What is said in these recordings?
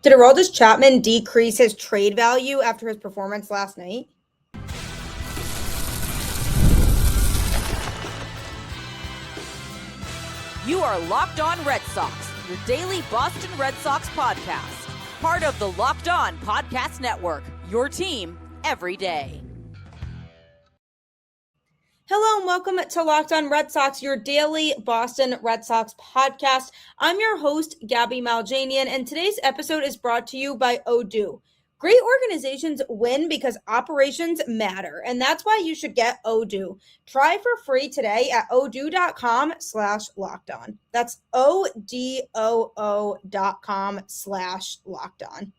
Did Aroldis Chapman decrease his trade value after his performance last night? You are Locked On Red Sox, your daily Boston Red Sox podcast. Part of the Locked On Podcast Network, your team every day. Hello and welcome to Locked On Red Sox, your daily Boston Red Sox podcast. I'm your host, Gabby Maljanian, and today's episode is brought to you by Odoo. Great organizations win because operations matter, and that's why you should get Odoo. Try for free today at odoo.com/lockedon. That's odoo.com/lockedon.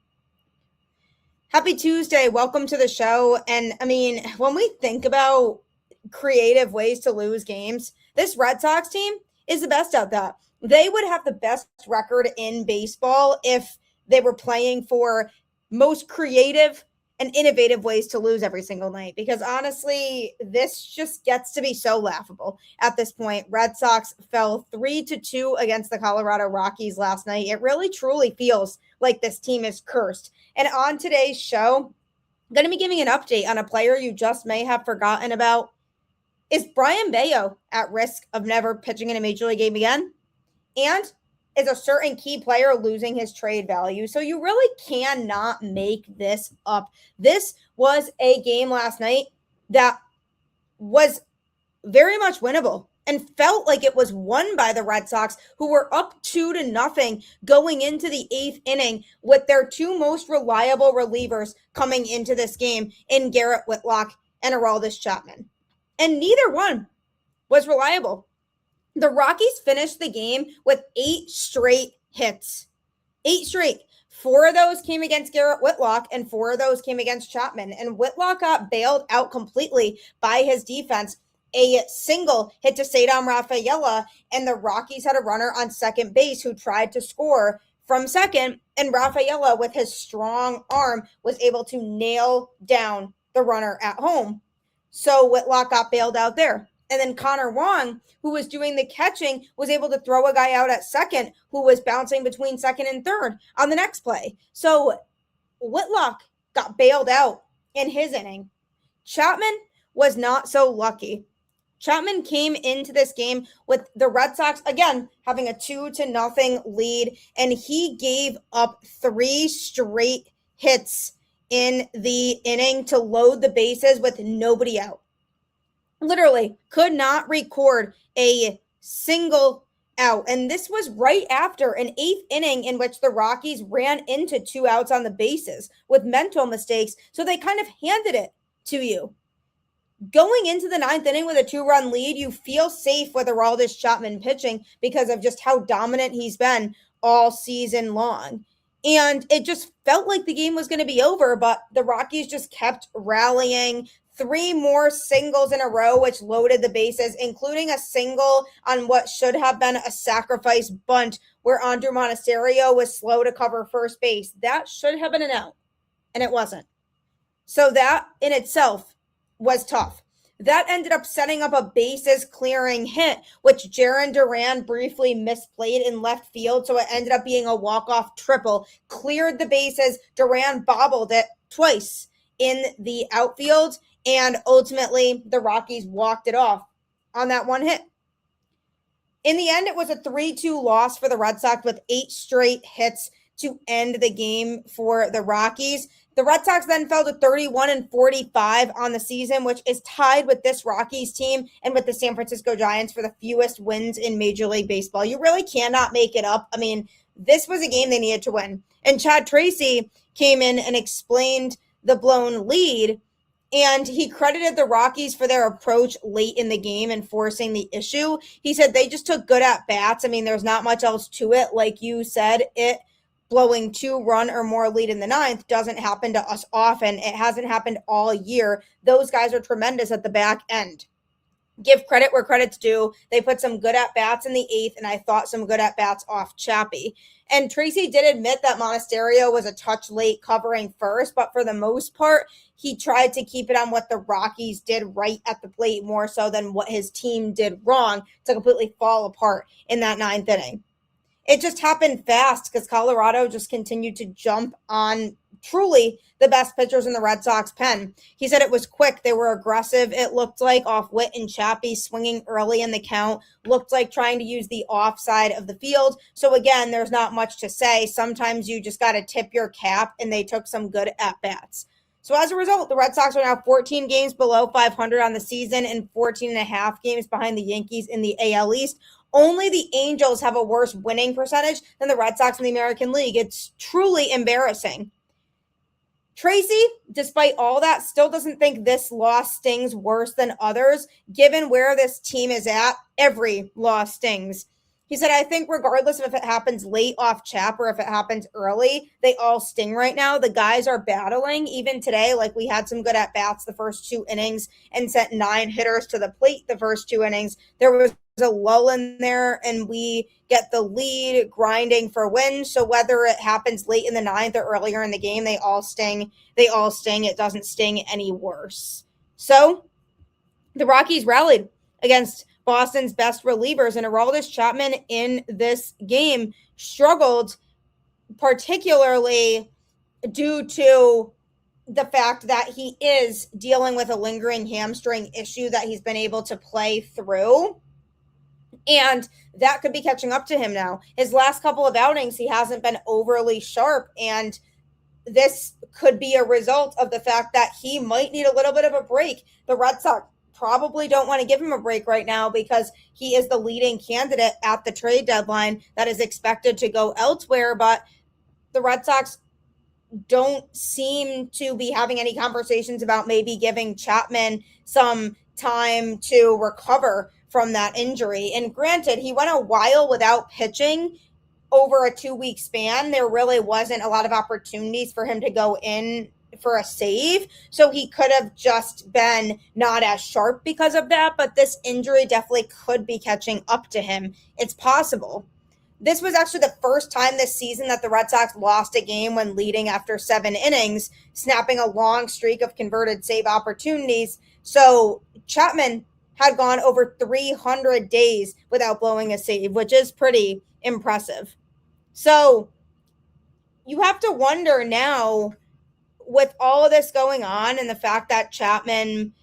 Happy Tuesday. Welcome to the show. And when we think about creative ways to lose games, this Red Sox team is the best at that. They would have the best record in baseball if they were playing for most creative and innovative ways to lose every single night, because honestly, this just gets to be so laughable at this point. Red Sox fell 3-2 against the Colorado Rockies last night. It really truly feels like this team is cursed. And on today's show, I'm going to be giving an update on a player you just may have forgotten about. Is Brayan Bello at risk of never pitching in a Major League game again? And is a certain key player losing his trade value? So you really cannot make this up. This was a game last night that was very much winnable and felt like it was won by the Red Sox, who were up 2-0 going into the 8th inning with their two most reliable relievers coming into this game in Garrett Whitlock and Aroldis Chapman. And neither one was reliable. The Rockies finished the game with 8 straight hits. 8 straight. 4 of those came against Garrett Whitlock, and 4 of those came against Chapman. And Whitlock got bailed out completely by his defense. A single hit to Cedar Rafaela, and the Rockies had a runner on second base who tried to score from second, and Rafaela, with his strong arm, was able to nail down the runner at home. So Whitlock got bailed out there. And then Connor Wong, who was doing the catching, was able to throw a guy out at second who was bouncing between second and third on the next play. So Whitlock got bailed out in his inning. Chapman was not so lucky. Chapman came into this game with the Red Sox, again, having a 2-0 lead, and he gave up 3 straight hits in the inning to load the bases with nobody out. Literally could not record a single out. And this was right after an 8th inning in which the Rockies ran into 2 outs on the bases with mental mistakes. So they kind of handed it to you. Going into the 9th inning with a 2-run lead, you feel safe with Aroldis Chapman pitching because of just how dominant he's been all season long. And it just felt like the game was going to be over, but the Rockies just kept rallying. 3 more singles in a row, which loaded the bases, including a single on what should have been a sacrifice bunt where Andrew Monasterio was slow to cover first base. That should have been an out, and it wasn't. So that in itself was tough. That ended up setting up a bases clearing hit, which Jarren Duran briefly misplayed in left field. So it ended up being a walk-off triple, cleared the bases. Duran bobbled it twice in the outfield, and ultimately the Rockies walked it off on that one hit. In the end, it was a 3-2 loss for the Red Sox with 8 straight hits to end the game for the Rockies. The Red Sox then fell to 31-45 on the season, which is tied with this Rockies team and with the San Francisco Giants for the fewest wins in Major League Baseball. You really cannot make it up. This was a game they needed to win. And Chad Tracy came in and explained the blown lead, and he credited the Rockies for their approach late in the game and forcing the issue. He said they just took good at-bats. There's not much else to it. Like you said, blowing 2-run or more lead in the 9th doesn't happen to us often. It hasn't happened all year. Those guys are tremendous at the back end. Give credit where credit's due. They put some good at-bats in the 8th, and I thought some good at-bats off Chappie. And Tracy did admit that Monasterio was a touch late covering first, but for the most part, he tried to keep it on what the Rockies did right at the plate more so than what his team did wrong to completely fall apart in that 9th inning. it just happened fast because Colorado just continued to jump on truly the best pitchers in the Red Sox pen. He said it was quick. They were aggressive. It looked like off Witt and Chappie swinging early in the count, looked like trying to use the offside of the field. So again, there's not much to say. Sometimes you just got to tip your cap, and they took some good at-bats. So as a result, the Red Sox are now 14 games below 500 on the season and 14 and a half games behind the Yankees in the AL East. Only the Angels have a worse winning percentage than the Red Sox in the American League. It's truly embarrassing. Tracy, despite all that, still doesn't think this loss stings worse than others. Given where this team is at, every loss stings. He said, I think regardless of if it happens late off Chap or if it happens early, they all sting right now. The guys are battling. Even today, like we had some good at-bats the first 2 innings and sent 9 hitters to the plate the first 2 innings. There was a lull in there, and we get the lead grinding for wins. So whether it happens late in the 9th or earlier in the game, they all sting. It doesn't sting any worse. So the Rockies rallied against Boston's best relievers, and Aroldis Chapman in this game struggled, particularly due to the fact that he is dealing with a lingering hamstring issue that he's been able to play through. And that could be catching up to him now. His last couple of outings, he hasn't been overly sharp, and this could be a result of the fact that he might need a little bit of a break. The Red Sox probably don't want to give him a break right now because he is the leading candidate at the trade deadline that is expected to go elsewhere. But the Red Sox don't seem to be having any conversations about maybe giving Chapman some time to recover from that injury. And granted, he went a while without pitching over a 2-week span. There really wasn't a lot of opportunities for him to go in for a save. So he could have just been not as sharp because of that. But this injury definitely could be catching up to him. It's possible. This was actually the first time this season that the Red Sox lost a game when leading after 7 innings, snapping a long streak of converted save opportunities. So Chapman had gone over 300 days without blowing a save, which is pretty impressive. So you have to wonder now, with all of this going on and the fact that Chapman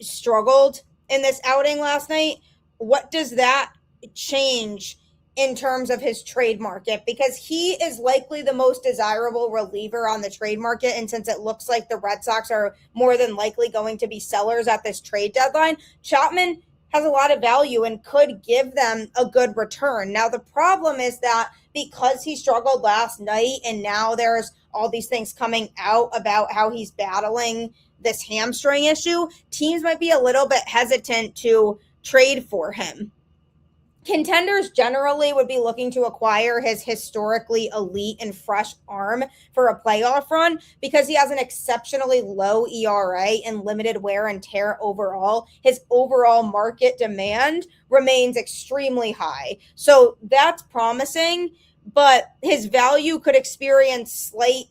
struggled in this outing last night, what does that change in terms of his trade market? Because he is likely the most desirable reliever on the trade market. And since it looks like the Red Sox are more than likely going to be sellers at this trade deadline, Chapman has a lot of value and could give them a good return. Now, the problem is that because he struggled last night and now there's all these things coming out about how he's battling this hamstring issue, teams might be a little bit hesitant to trade for him. Contenders generally would be looking to acquire his historically elite and fresh arm for a playoff run because he has an exceptionally low ERA and limited wear and tear overall. His overall market demand remains extremely high. So that's promising, but his value could experience slight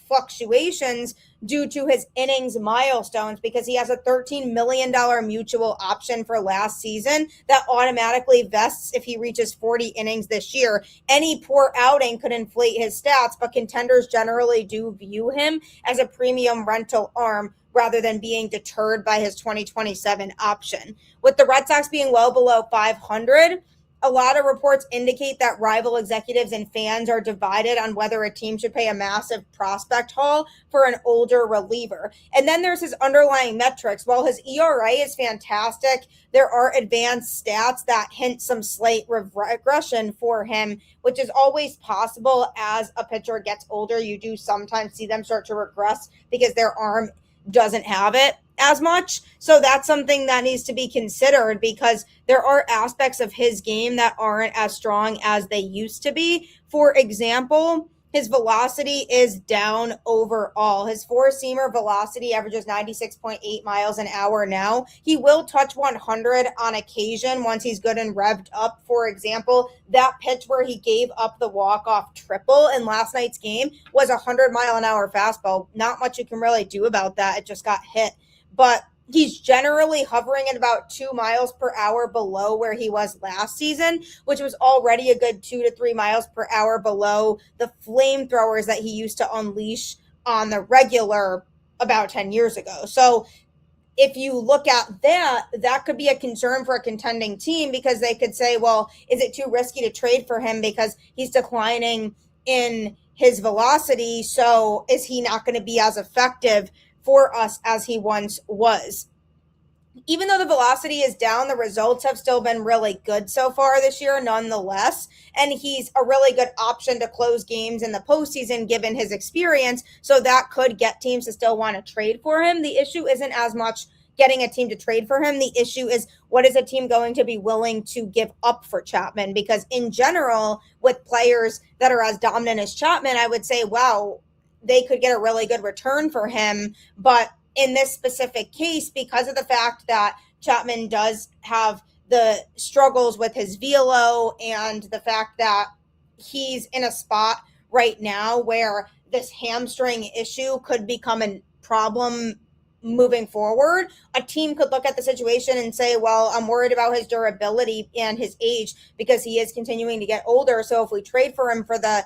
fluctuations due to his innings milestones because he has a $13 million mutual option for last season that automatically vests if he reaches 40 innings this year. Any poor outing could inflate his stats, but contenders generally do view him as a premium rental arm rather than being deterred by his 2027 option. With the Red Sox being well below 500, a lot of reports indicate that rival executives and fans are divided on whether a team should pay a massive prospect haul for an older reliever. And then there's his underlying metrics. While his ERA is fantastic, there are advanced stats that hint some slight regression for him, which is always possible as a pitcher gets older. You do sometimes see them start to regress because their arm doesn't have it as much. So that's something that needs to be considered because there are aspects of his game that aren't as strong as they used to be. For example, his velocity is down overall. His four-seamer velocity averages 96.8 miles an hour now. He will touch 100 on occasion once he's good and revved up. For example, that pitch where he gave up the walk-off triple in last night's game was a 100-mile-an-hour fastball. Not much you can really do about that. It just got hit. But He's generally hovering at about 2 miles per hour below where he was last season, which was already a good 2 to 3 miles per hour below the flamethrowers that he used to unleash on the regular about 10 years ago. So if you look at that, that could be a concern for a contending team, because they could say, well, is it too risky to trade for him because he's declining in his velocity? So is he not going to be as effective for us as he once was? Even though the velocity is down, the results have still been really good so far this year, nonetheless. And he's a really good option to close games in the postseason, given his experience. So that could get teams to still want to trade for him. The issue isn't as much getting a team to trade for him. The issue is, what is a team going to be willing to give up for Chapman? Because in general, with players that are as dominant as Chapman, I would say, wow, they could get a really good return for him. But in this specific case, because of the fact that Chapman does have the struggles with his velo and the fact that he's in a spot right now where this hamstring issue could become a problem moving forward, a team could look at the situation and say, well, I'm worried about his durability and his age because he is continuing to get older. So if we trade for him for the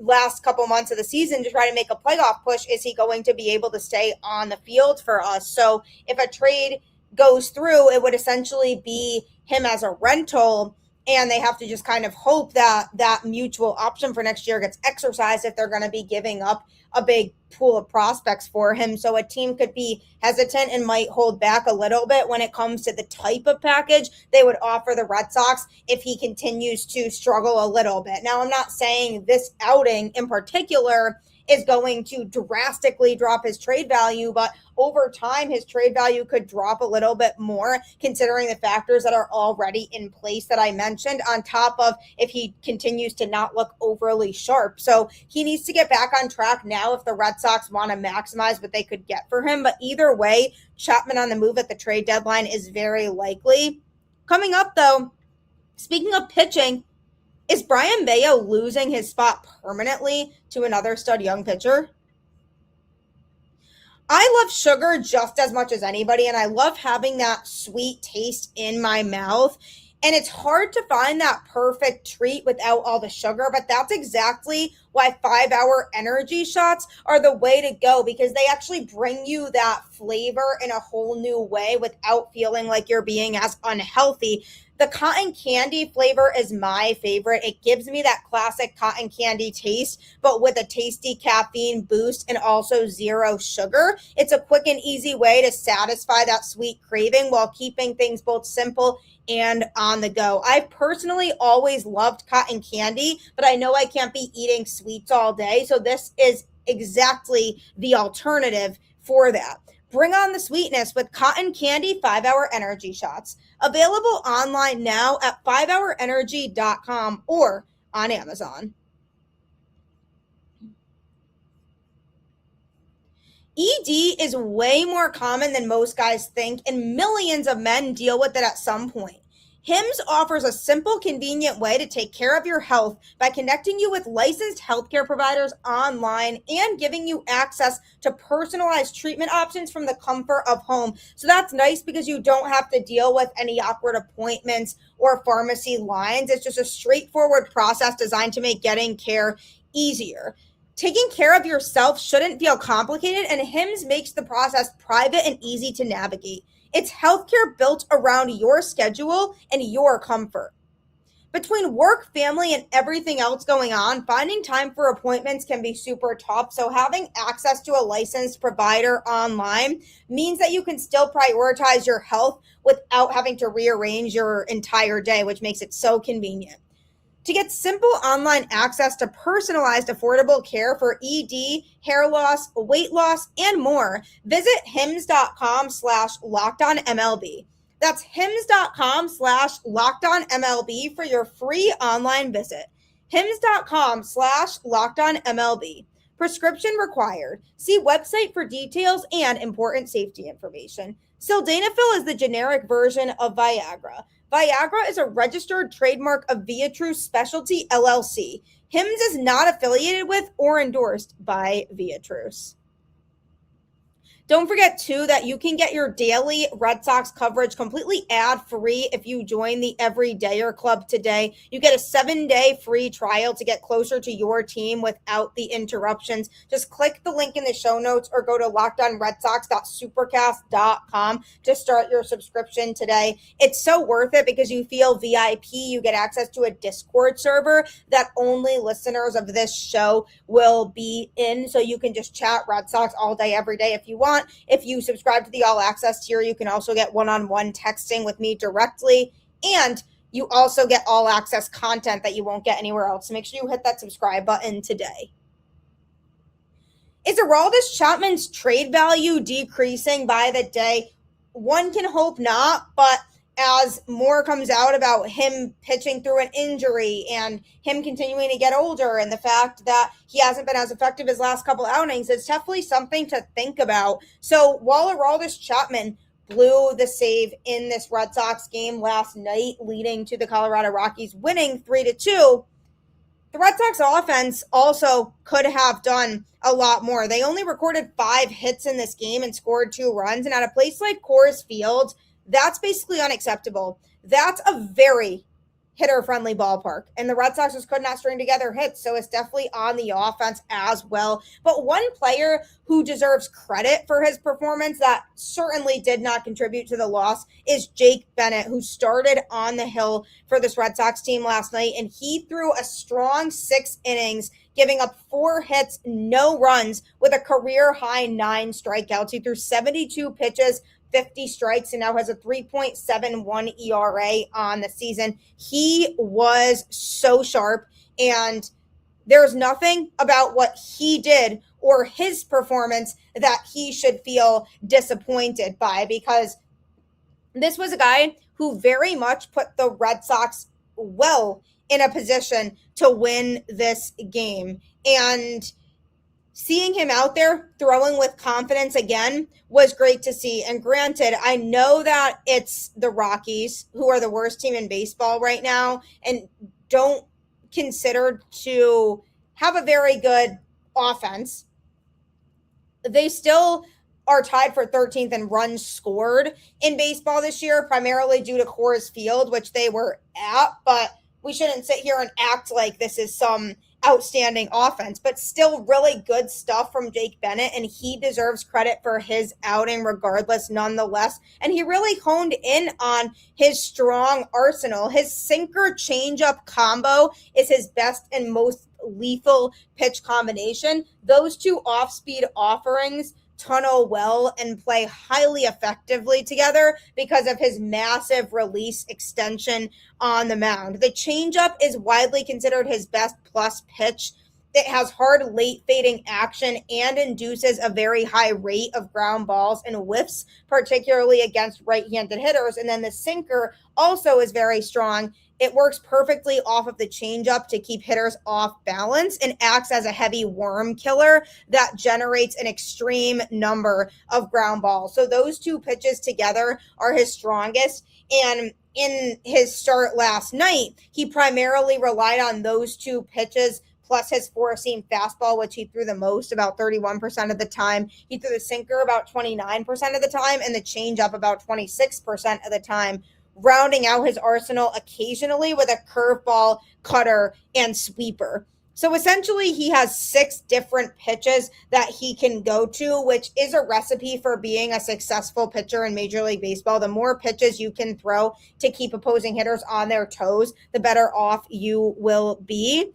last couple months of the season to try to make a playoff push, is he going to be able to stay on the field for us? So if a trade goes through, it would essentially be him as a rental, and they have to just kind of hope that that mutual option for next year gets exercised if they're going to be giving up a big pool of prospects for him. So a team could be hesitant and might hold back a little bit when it comes to the type of package they would offer the Red Sox if he continues to struggle a little bit. Now, I'm not saying this outing in particular is going to drastically drop his trade value, but over time, his trade value could drop a little bit more, considering the factors that are already in place that I mentioned, on top of if he continues to not look overly sharp. So he needs to get back on track now if the Red Sox want to maximize what they could get for him. But either way, Chapman on the move at the trade deadline is very likely. Coming up, though, speaking of pitching, is Brayan Bello losing his spot permanently to another stud young pitcher? I love sugar just as much as anybody, and I love having that sweet taste in my mouth. And it's hard to find that perfect treat without all the sugar, but that's exactly why 5-hour energy shots are the way to go, because they actually bring you that flavor in a whole new way without feeling like you're being as unhealthy. The cotton candy flavor is my favorite. It gives me that classic cotton candy taste, but with a tasty caffeine boost and also zero sugar. It's a quick and easy way to satisfy that sweet craving while keeping things both simple and on the go. I personally always loved cotton candy, but I know I can't be eating sweets all day. So this is exactly the alternative for that. Bring on the sweetness with cotton candy 5-hour energy shots. Available online now at 5hourenergy.com or on Amazon. ED is way more common than most guys think, and millions of men deal with it at some point. HIMS offers a simple, convenient way to take care of your health by connecting you with licensed healthcare providers online and giving you access to personalized treatment options from the comfort of home. So that's nice because you don't have to deal with any awkward appointments or pharmacy lines. It's just a straightforward process designed to make getting care easier. Taking care of yourself shouldn't feel complicated, and HIMS makes the process private and easy to navigate. It's healthcare built around your schedule and your comfort. Between work, family, and everything else going on, finding time for appointments can be super tough. So having access to a licensed provider online means that you can still prioritize your health without having to rearrange your entire day, which makes it so convenient. To get simple online access to personalized, affordable care for ED, hair loss, weight loss, and more, visit hims.com/lockedonmlb. That's hims.com/lockedonmlb for your free online visit. hims.com/lockedonmlb. Prescription required. See website for details and important safety information. Sildenafil is the generic version of Viagra. Viagra is a registered trademark of Viatris Specialty LLC. HIMS is not affiliated with or endorsed by Viatris. Don't forget, too, that you can get your daily Red Sox coverage completely ad-free if you join the Everydayer Club today. You get a 7-day free trial to get closer to your team without the interruptions. Just click the link in the show notes or go to lockedonredsox.supercast.com to start your subscription today. It's so worth it because you feel VIP. You get access to a Discord server that only listeners of this show will be in, so you can just chat Red Sox all day, every day if you want. If you subscribe to the All Access tier, you can also get one-on-one texting with me directly, and you also get all access content that you won't get anywhere else. So make sure you hit that subscribe button today. Is Aroldis Chapman's trade value decreasing by the day? One can hope not, but as more comes out about him pitching through an injury and him continuing to get older and the fact that he hasn't been as effective his last couple outings, it's definitely something to think about. So while Aroldis Chapman blew the save in this Red Sox game last night, leading to the Colorado Rockies winning 3-2, the Red Sox offense also could have done a lot more. They only recorded 5 hits in this game and scored 2 runs. And at a place like Coors Field, that's basically unacceptable. That's a very hitter-friendly ballpark. And the Red Sox just could not string together hits, so it's definitely on the offense as well. But one player who deserves credit for his performance that certainly did not contribute to the loss is Jake Bennett, who started on the hill for this Red Sox team last night, and he threw a strong 6 innings, giving up 4 hits, no runs, with a career-high 9 strikeouts. He threw 72 pitches, 50 strikes, and now has a 3.71 ERA on the season. He was so sharp, and there's nothing about what he did or his performance that he should feel disappointed by, because this was a guy who very much put the Red Sox well in a position to win this game. And seeing him out there throwing with confidence again was great to see. And granted, I know that it's the Rockies who are the worst team in baseball right now and don't consider to have a very good offense. They still are tied for 13th in runs scored in baseball this year, primarily due to Coors Field, which they were at. But we shouldn't sit here and act like this is some outstanding offense, but still really good stuff from Jake Bennett, and he deserves credit for his outing regardless, nonetheless. And he really honed in on his strong arsenal. His sinker changeup combo is his best and most lethal pitch combination. Those 2 off-speed offerings tunnel well and play highly effectively together because of his massive release extension on the mound. The changeup is widely considered his best plus pitch. It has hard late fading action and induces a very high rate of ground balls and whiffs, particularly against right-handed hitters. And then the sinker also is very strong. It works perfectly off of the changeup to keep hitters off balance and acts as a heavy worm killer that generates an extreme number of ground balls. So those 2 pitches together are his strongest. And in his start last night, he primarily relied on those 2 pitches plus his 4-seam fastball, which he threw the most, about 31% of the time. He threw the sinker about 29% of the time and the changeup about 26% of the time, rounding out his arsenal occasionally with a curveball, cutter, and sweeper. So essentially, he has 6 different pitches that he can go to, which is a recipe for being a successful pitcher in Major League Baseball. The more pitches you can throw to keep opposing hitters on their toes, the better off you will be.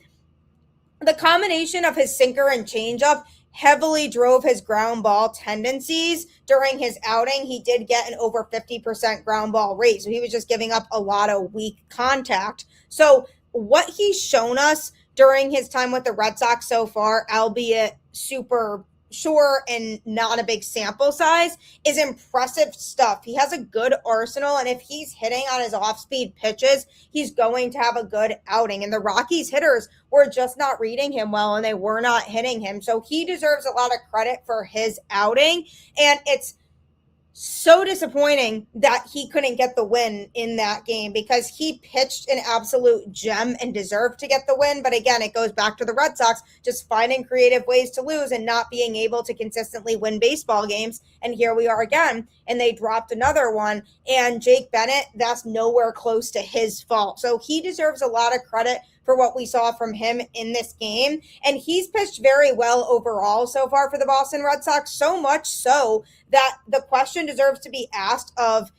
The combination of his sinker and changeup heavily drove his ground ball tendencies during his outing. He did get an over 50% ground ball rate, so he was just giving up a lot of weak contact. So what he's shown us during his time with the Red Sox so far, albeit super short and not a big sample size, is impressive stuff. He has a good arsenal, and if he's hitting on his off-speed pitches, he's going to have a good outing. And the Rockies hitters were just not reading him well, and they were not hitting him. So he deserves a lot of credit for his outing, and it's so disappointing that he couldn't get the win in that game because he pitched an absolute gem and deserved to get the win. But again, it goes back to the Red Sox just finding creative ways to lose and not being able to consistently win baseball games. And here we are again, and they dropped another one. And Jake Bennett, that's nowhere close to his fault. So he deserves a lot of credit for what we saw from him in this game. And he's pitched very well overall so far for the Boston Red Sox, so much so that the question deserves to be asked of,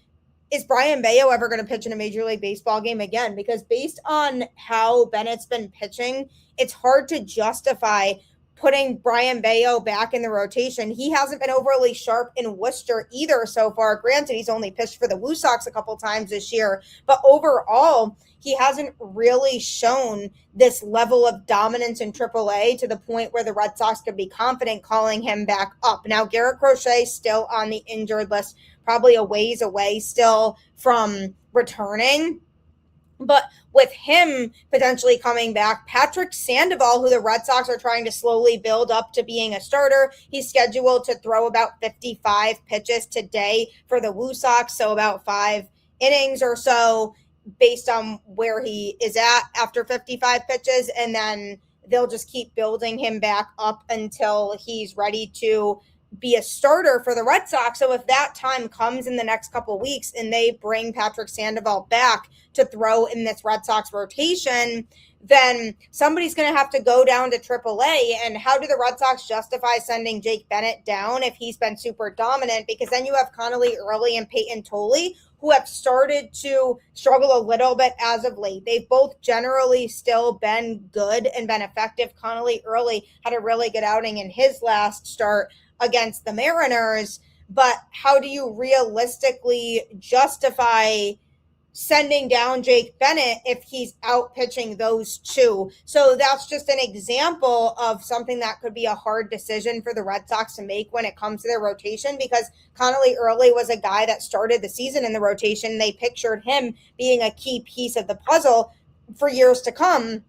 is Brayan Bello ever going to pitch in a Major League Baseball game again? Because based on how Bennett's been pitching, it's hard to justify putting Brayan Bello back in the rotation. He hasn't been overly sharp in Worcester either so far. Granted, he's only pitched for the Blue Sox a couple times this year, but overall, he hasn't really shown this level of dominance in AAA to the point where the Red Sox could be confident calling him back up. Now, Garrett Crochet still on the injured list, probably a ways away still from returning. But with him potentially coming back, Patrick Sandoval, who the Red Sox are trying to slowly build up to being a starter, he's scheduled to throw about 55 pitches today for the Blue Sox, so about 5 innings or so based on where he is at after 55 pitches, and then they'll just keep building him back up until he's ready to be a starter for the Red Sox. So if that time comes in the next couple weeks and they bring Patrick Sandoval back to throw in this Red Sox rotation, then somebody's going to have to go down to AAA. And how do the Red Sox justify sending Jake Bennett down if he's been super dominant? Because then you have Connolly Early and Peyton Tolley, who have started to struggle a little bit as of late. They've both generally still been good and been effective. Connolly Early had a really good outing in his last start against the Mariners, but how do you realistically justify sending down Jake Bennett if he's out pitching those two? So that's just an example of something that could be a hard decision for the Red Sox to make when it comes to their rotation, because Connolly Early was a guy that started the season in the rotation. They pictured him being a key piece of the puzzle for years to come.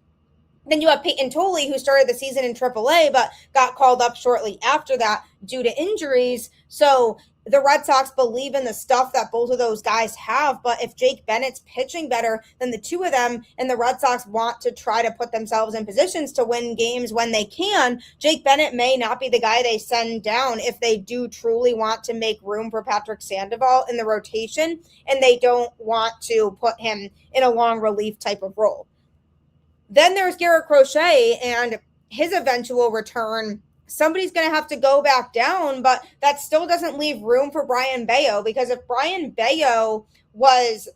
Then you have Peyton Tolley, who started the season in AAA, but got called up shortly after that due to injuries. So the Red Sox believe in the stuff that both of those guys have, but if Jake Bennett's pitching better than the two of them, and the Red Sox want to try to put themselves in positions to win games when they can, Jake Bennett may not be the guy they send down if they do truly want to make room for Patrick Sandoval in the rotation, and they don't want to put him in a long relief type of role. Then there's Garrett Crochet and his eventual return. Somebody's going to have to go back down, but that still doesn't leave room for Brayan Bello, because if Brayan Bello was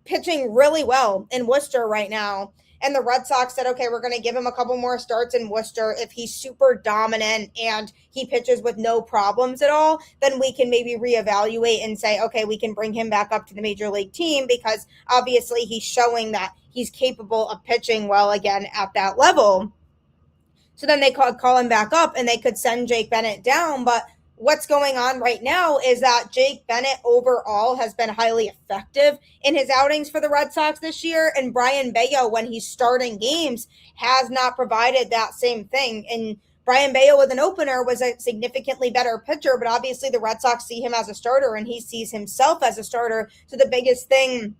pitching really well in Worcester right now, and the Red Sox said, okay, we're going to give him a couple more starts in Worcester, if he's super dominant and he pitches with no problems at all, then we can maybe reevaluate and say, okay, we can bring him back up to the Major League team, because obviously he's showing that he's capable of pitching well again at that level. So then they call him back up and they could send Jake Bennett down. But what's going on right now is that Jake Bennett overall has been highly effective in his outings for the Red Sox this year. And Brayan Bello, when he's starting games, has not provided that same thing. And Brayan Bello with an opener was a significantly better pitcher, but obviously the Red Sox see him as a starter and he sees himself as a starter. So the biggest thing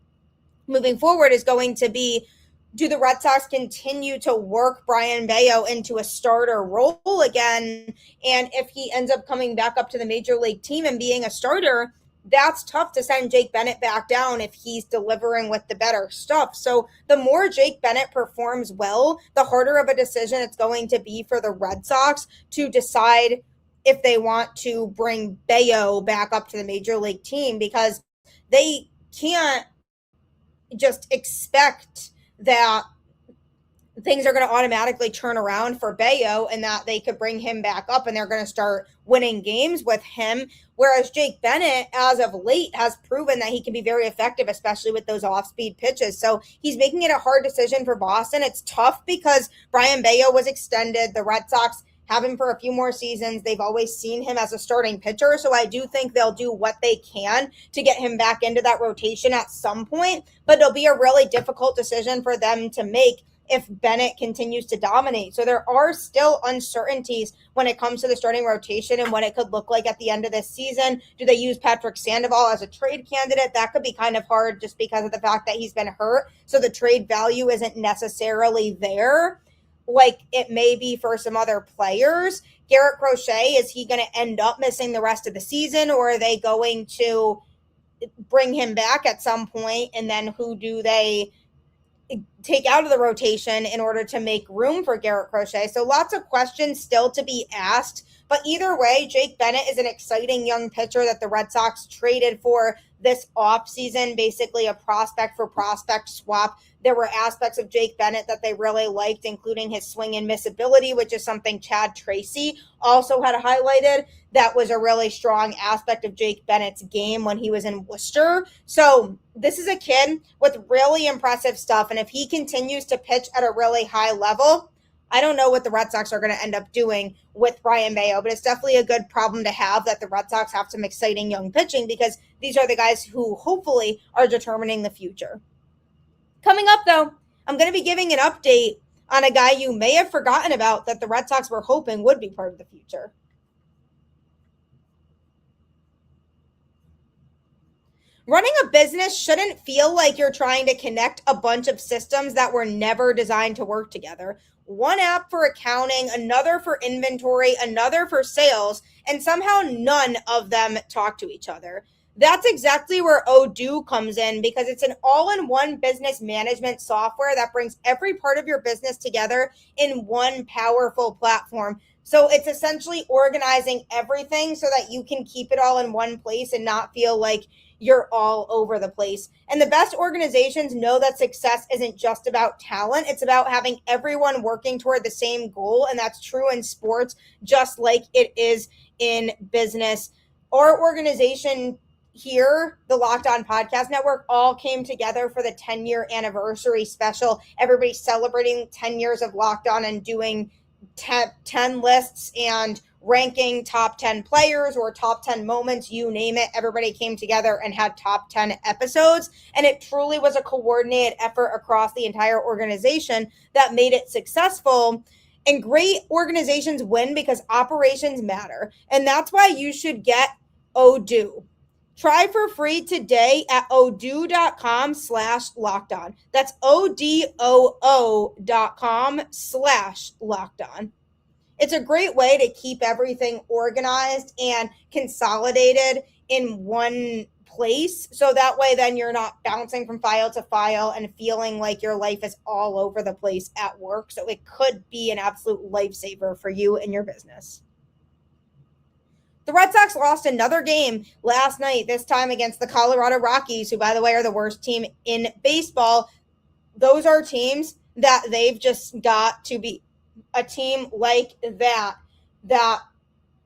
moving forward is going to be, do the Red Sox continue to work Brayan Bello into a starter role again? And if he ends up coming back up to the Major League team and being a starter, that's tough to send Jake Bennett back down if he's delivering with the better stuff. So the more Jake Bennett performs well, the harder of a decision it's going to be for the Red Sox to decide if they want to bring Bello back up to the Major League team, because they can't just expect that things are going to automatically turn around for Bello and that they could bring him back up and they're going to start winning games with him. Whereas Jake Bennett, as of late, has proven that he can be very effective, especially with those off-speed pitches. So he's making it a hard decision for Boston. It's tough because Brayan Bello was extended. The Red Sox have him for a few more seasons. They've always seen him as a starting pitcher. So I do think they'll do what they can to get him back into that rotation at some point. But it'll be a really difficult decision for them to make if Bennett continues to dominate. So there are still uncertainties when it comes to the starting rotation and what it could look like at the end of this season. Do they use Patrick Sandoval as a trade candidate? That could be kind of hard just because of the fact that he's been hurt. So the trade value isn't necessarily there like it may be for some other players. Garrett Crochet, is he going to end up missing the rest of the season, or are they going to bring him back at some point? And then who do they take out of the rotation in order to make room for Garrett Crochet? So lots of questions still to be asked. But either way, Jake Bennett is an exciting young pitcher that the Red Sox traded for this offseason, basically a prospect for prospect swap. There were aspects of Jake Bennett that they really liked, including his swing and miss ability, which is something Chad Tracy also had highlighted. That was a really strong aspect of Jake Bennett's game when he was in Worcester. So this is a kid with really impressive stuff. And if he continues to pitch at a really high level, I don't know what the Red Sox are going to end up doing with Brayan Bello, but it's definitely a good problem to have that the Red Sox have some exciting young pitching, because these are the guys who hopefully are determining the future. Coming up, though, I'm going to be giving an update on a guy you may have forgotten about that the Red Sox were hoping would be part of the future. Running a business shouldn't feel like you're trying to connect a bunch of systems that were never designed to work together. One app for accounting, another for inventory, another for sales, and somehow none of them talk to each other. That's exactly where Odoo comes in, because it's an all-in-one business management software that brings every part of your business together in one powerful platform. So it's essentially organizing everything so that you can keep it all in one place and not feel like you're all over the place. And the best organizations know that success isn't just about talent. It's about having everyone working toward the same goal. And that's true in sports, just like it is in business. Our organization here, the Locked On Podcast Network, all came together for the 10-year anniversary special. Everybody's celebrating 10 years of Locked On and doing 10 lists and ranking top 10 players or top 10 moments, you name it. Everybody came together and had top 10 episodes. And it truly was a coordinated effort across the entire organization that made it successful. And great organizations win because operations matter. And that's why you should get Odoo. Try for free today at odoo.com/lockedon. That's odoo.com/lockedon. It's a great way to keep everything organized and consolidated in one place. So that way, then you're not bouncing from file to file and feeling like your life is all over the place at work. So it could be an absolute lifesaver for you and your business. The Red Sox lost another game last night, this time against the Colorado Rockies, who, by the way, are the worst team in baseball. Those are teams that they've just got to be a team like that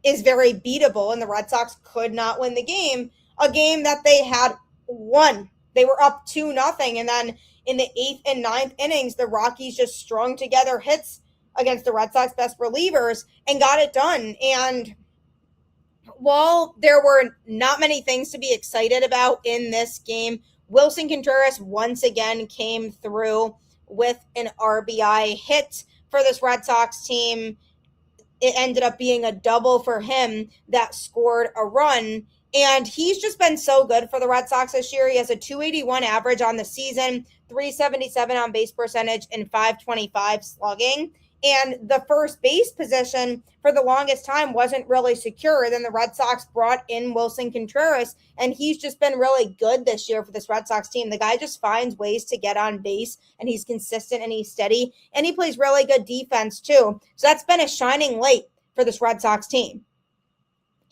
is very beatable, and the Red Sox could not win the game, a game that they had won. They were up 2-0, and then in the 8th and 9th innings, the Rockies just strung together hits against the Red Sox best relievers and got it done. And while there were not many things to be excited about in this game, Willson Contreras once again came through with an RBI hit for this Red Sox team. It ended up being a double for him that scored a run. And he's just been so good for the Red Sox this year. He has a 281 average on the season, 377 on base percentage, and 525 slugging. And the first base position for the longest time wasn't really secure. Then the Red Sox brought in Willson Contreras, and he's just been really good this year for this Red Sox team. The guy just finds ways to get on base, and he's consistent and he's steady, and he plays really good defense too. So that's been a shining light for this Red Sox team.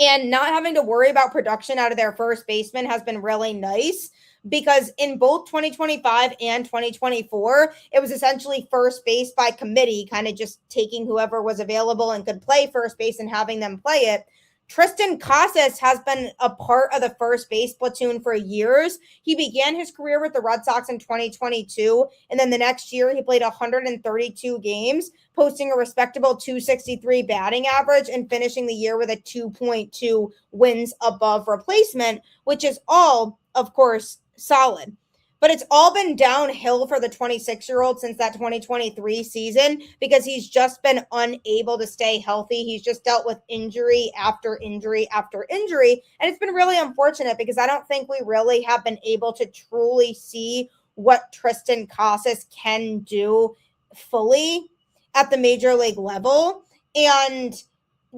And not having to worry about production out of their first baseman has been really nice, because in both 2025 and 2024, it was essentially first base by committee, kind of just taking whoever was available and could play first base and having them play it. Triston Casas has been a part of the first base platoon for years. He began his career with the Red Sox in 2022, and then the next year he played 132 games, posting a respectable 263 batting average and finishing the year with a 2.2 wins above replacement, which is all, of course, solid. But it's all been downhill for the 26-year-old since that 2023 season because he's just been unable to stay healthy. He's just dealt with injury after injury after injury. And it's been really unfortunate because I don't think we really have been able to truly see what Triston Casas can do fully at the major league level. And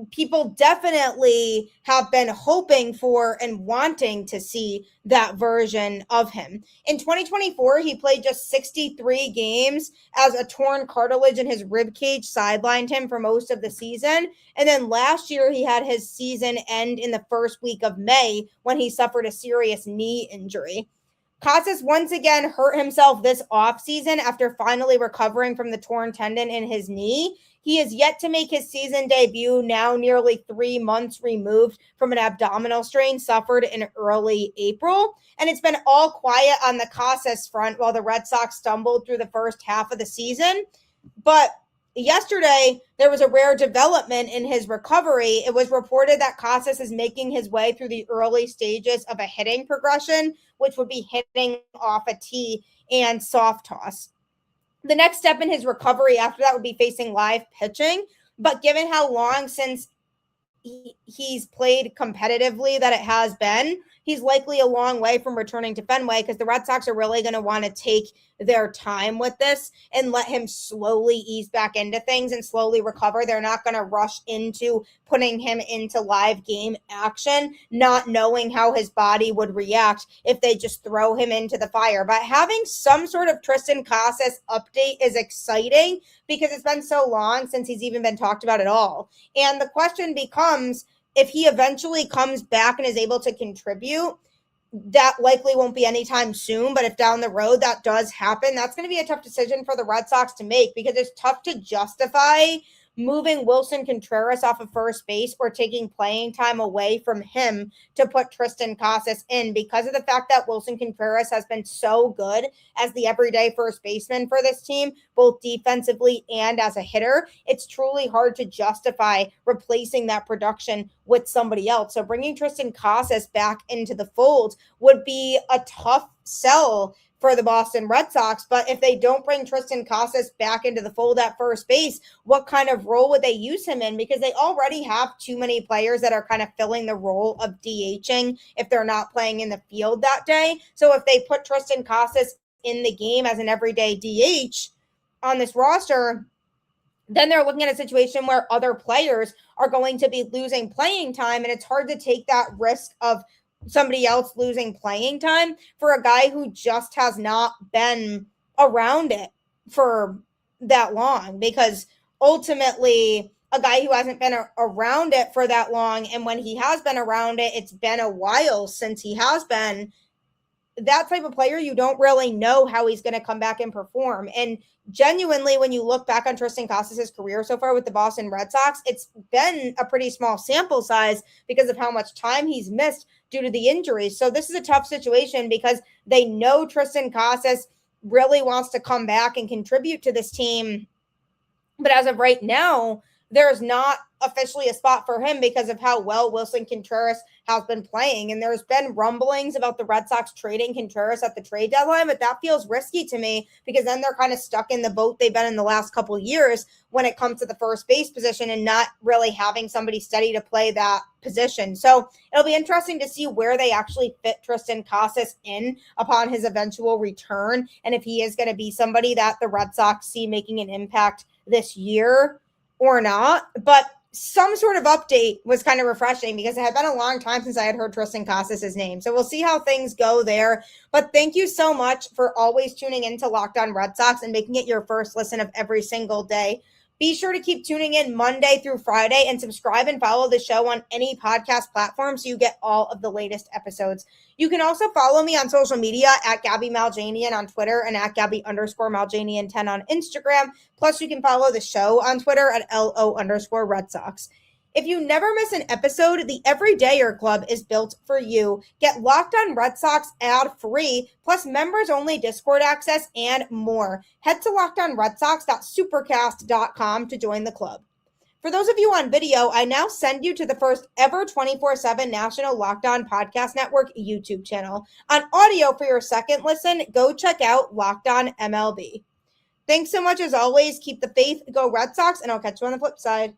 people definitely have been hoping for and wanting to see that version of him. In 2024, he played just 63 games as a torn cartilage in his rib cage sidelined him for most of the season. And then last year, he had his season end in the first week of May when he suffered a serious knee injury. Casas once again hurt himself this offseason after finally recovering from the torn tendon in his knee. He is yet to make his season debut, now nearly 3 months removed from an abdominal strain suffered in early April. And it's been all quiet on the Casas front while the Red Sox stumbled through the first half of the season. But yesterday, there was a rare development in his recovery. It was reported that Casas is making his way through the early stages of a hitting progression, which would be hitting off a tee and soft toss. The next step in his recovery after that would be facing live pitching. But given how long since he's played competitively that it has been, he's likely a long way from returning to Fenway because the Red Sox are really going to want to take their time with this and let him slowly ease back into things and slowly recover. They're not going to rush into putting him into live game action, not knowing how his body would react if they just throw him into the fire. But having some sort of Triston Casas update is exciting because it's been so long since he's even been talked about at all. And the question becomes, if he eventually comes back and is able to contribute, that likely won't be anytime soon. But if down the road that does happen, that's going to be a tough decision for the Red Sox to make because it's tough to justify moving Willson Contreras off of first base or taking playing time away from him to put Triston Casas in because of the fact that Willson Contreras has been so good as the everyday first baseman for this team, both defensively and as a hitter. It's truly hard to justify replacing that production with somebody else. So bringing Triston Casas back into the fold would be a tough sell for the Boston Red Sox. But if they don't bring Triston Casas back into the fold at first base, what kind of role would they use him in? Because they already have too many players that are kind of filling the role of DHing if they're not playing in the field that day. So if they put Triston Casas in the game as an everyday DH on this roster, then they're looking at a situation where other players are going to be losing playing time. And it's hard to take that risk of somebody else losing playing time for a guy who just has not been around it for that long, because ultimately a guy who hasn't been around it for that long, and when he has been around it, it's been a while since he has been that type of player. You don't really know how he's going to come back and perform. And genuinely, when you look back on Triston Casas' career so far with the Boston Red Sox, it's been a pretty small sample size because of how much time he's missed due to the injuries. So this is a tough situation because they know Triston Casas really wants to come back and contribute to this team. But as of right now, there's not officially a spot for him because of how well Willson Contreras has been playing. And there's been rumblings about the Red Sox trading Contreras at the trade deadline, but that feels risky to me because then they're kind of stuck in the boat they've been in the last couple of years when it comes to the first base position and not really having somebody steady to play that position. So it'll be interesting to see where they actually fit Triston Casas in upon his eventual return, and if he is going to be somebody that the Red Sox see making an impact this year or not. But some sort of update was kind of refreshing because it had been a long time since I had heard Triston Casas' name. So we'll see how things go there. But thank you so much for always tuning in to Locked On Red Sox and making it your first listen of every single day. Be sure to keep tuning in Monday through Friday and subscribe and follow the show on any podcast platform so you get all of the latest episodes. You can also follow me on social media at Gabby Maljanian on Twitter and at Gabby_Maljanian10 on Instagram. Plus, you can follow the show on Twitter at LO_Red Sox. If you never miss an episode, the Everydayer Club is built for you. Get Locked On Red Sox ad-free, plus members-only Discord access and more. Head to LockedOnRedSox.supercast.com to join the club. For those of you on video, I now send you to the first ever 24/7 National Locked On Podcast Network YouTube channel. On audio for your second listen, go check out Locked On MLB. Thanks so much as always. Keep the faith, go Red Sox, and I'll catch you on the flip side.